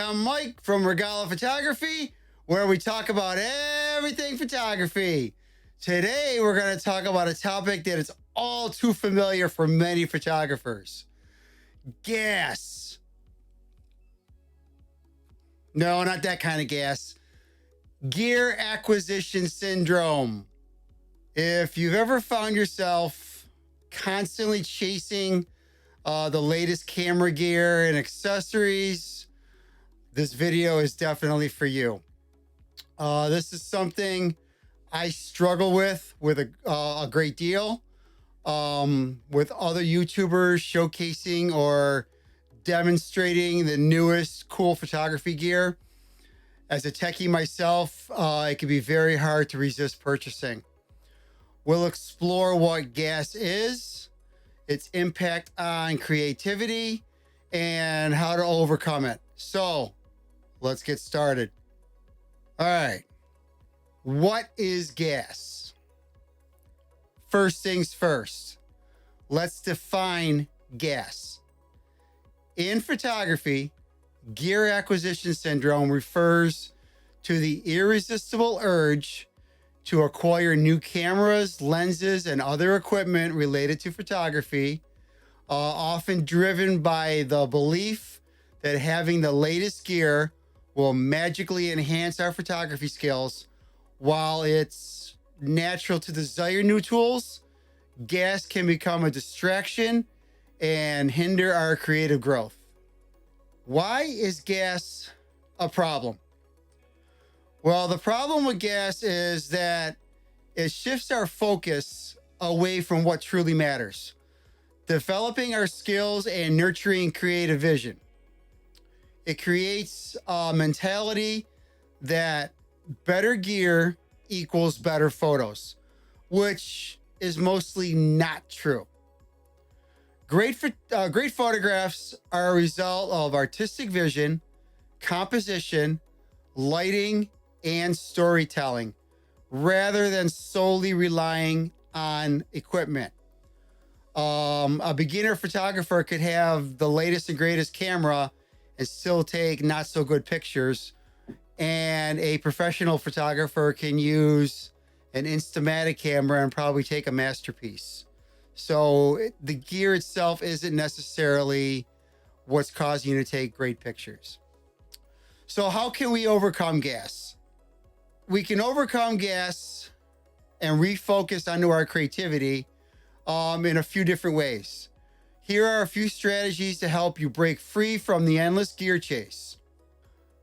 I'm Mike from Regala Photography, where we talk about everything photography. Today, we're going to talk about a topic that is all too familiar for many photographers. Gas. No, not that kind of gas. Gear acquisition syndrome. If you've ever found yourself constantly chasing the latest camera gear and accessories, this video is definitely for you. This is something I struggle with a great deal, with other YouTubers showcasing or demonstrating the newest cool photography gear. As a techie myself, it can be very hard to resist purchasing. We'll explore what gas is, its impact on creativity, and how to overcome it. So let's get started. All right. What is gas? First things first, let's define gas. In photography, gear acquisition syndrome refers to the irresistible urge to acquire new cameras, lenses, and other equipment related to photography, often driven by the belief that having the latest gear will magically enhance our photography skills. While it's natural to desire new tools, gas can become a distraction and hinder our creative growth. Why is gas a problem? Well, the problem with gas is that it shifts our focus away from what truly matters, developing our skills and nurturing creative vision. It creates a mentality that better gear equals better photos, which is mostly not true. Great photographs are a result of artistic vision, composition, lighting, and storytelling, rather than solely relying on equipment. A beginner photographer could have the latest and greatest camera and still take not so good pictures. And a professional photographer can use an Instamatic camera and probably take a masterpiece. So the gear itself isn't necessarily what's causing you to take great pictures. So how can we overcome gas? We can overcome gas and refocus onto our creativity in a few different ways. Here are a few strategies to help you break free from the endless gear chase.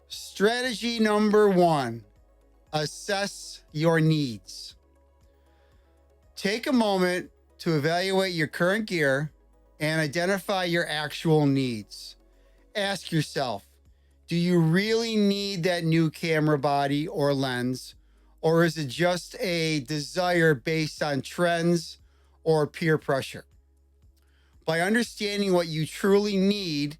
Strategy number 1, assess your needs. Take a moment to evaluate your current gear and identify your actual needs. Ask yourself, do you really need that new camera body or lens, or is it just a desire based on trends or peer pressure? By understanding what you truly need,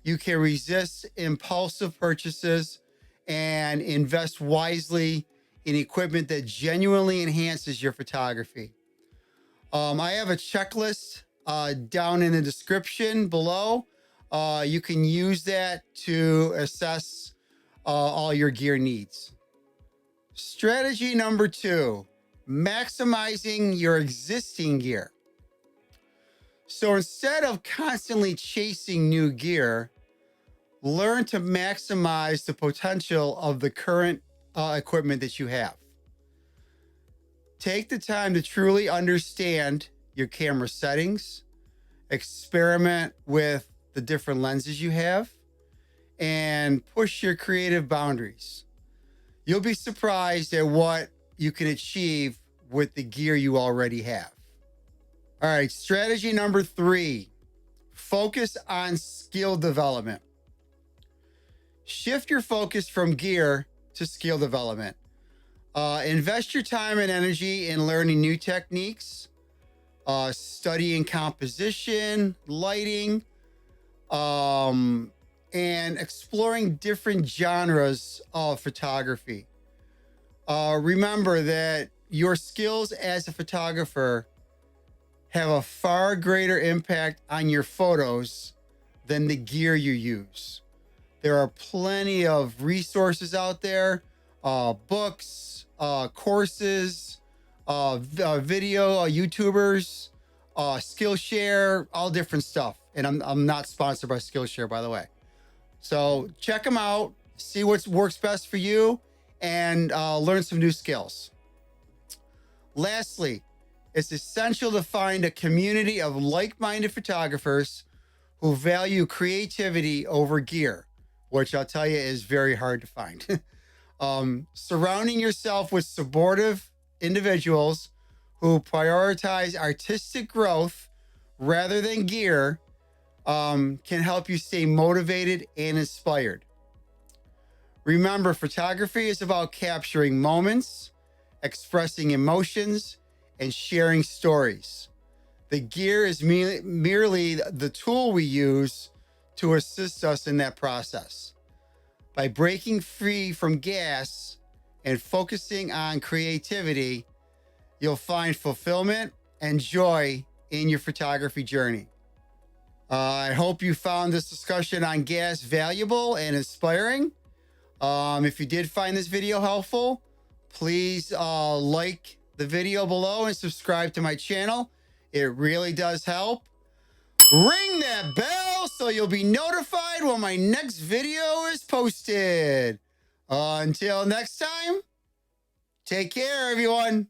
you can resist impulsive purchases and invest wisely in equipment that genuinely enhances your photography. I have a checklist down in the description below. You can use that to assess all your gear needs. Strategy number 2, maximizing your existing gear. So instead of constantly chasing new gear, learn to maximize the potential of the current equipment that you have. Take the time to truly understand your camera settings, experiment with the different lenses you have, and push your creative boundaries. You'll be surprised at what you can achieve with the gear you already have. All right, strategy number 3, focus on skill development. Shift your focus from gear to skill development. Invest your time and energy in learning new techniques, studying composition, lighting, and exploring different genres of photography. Remember that your skills as a photographer have a far greater impact on your photos than the gear you use. There are plenty of resources out there, books, courses, video, YouTubers, Skillshare, all different stuff. And I'm not sponsored by Skillshare, by the way. So check them out, see what works best for you, and learn some new skills. Lastly, it's essential to find a community of like-minded photographers who value creativity over gear, which I'll tell you is very hard to find. Surrounding yourself with supportive individuals who prioritize artistic growth rather than gear can help you stay motivated and inspired. Remember, photography is about capturing moments, expressing emotions, and sharing stories. The gear is merely the tool we use to assist us in that process. By breaking free from G.A.S and focusing on creativity, you'll find fulfillment and joy in your photography journey. I hope you found this discussion on G.A.S valuable and inspiring. If you did find this video helpful, please like the video below and subscribe to my channel. It really does help. Ring that bell so you'll be notified when my next video is posted. Until next time, take care, everyone.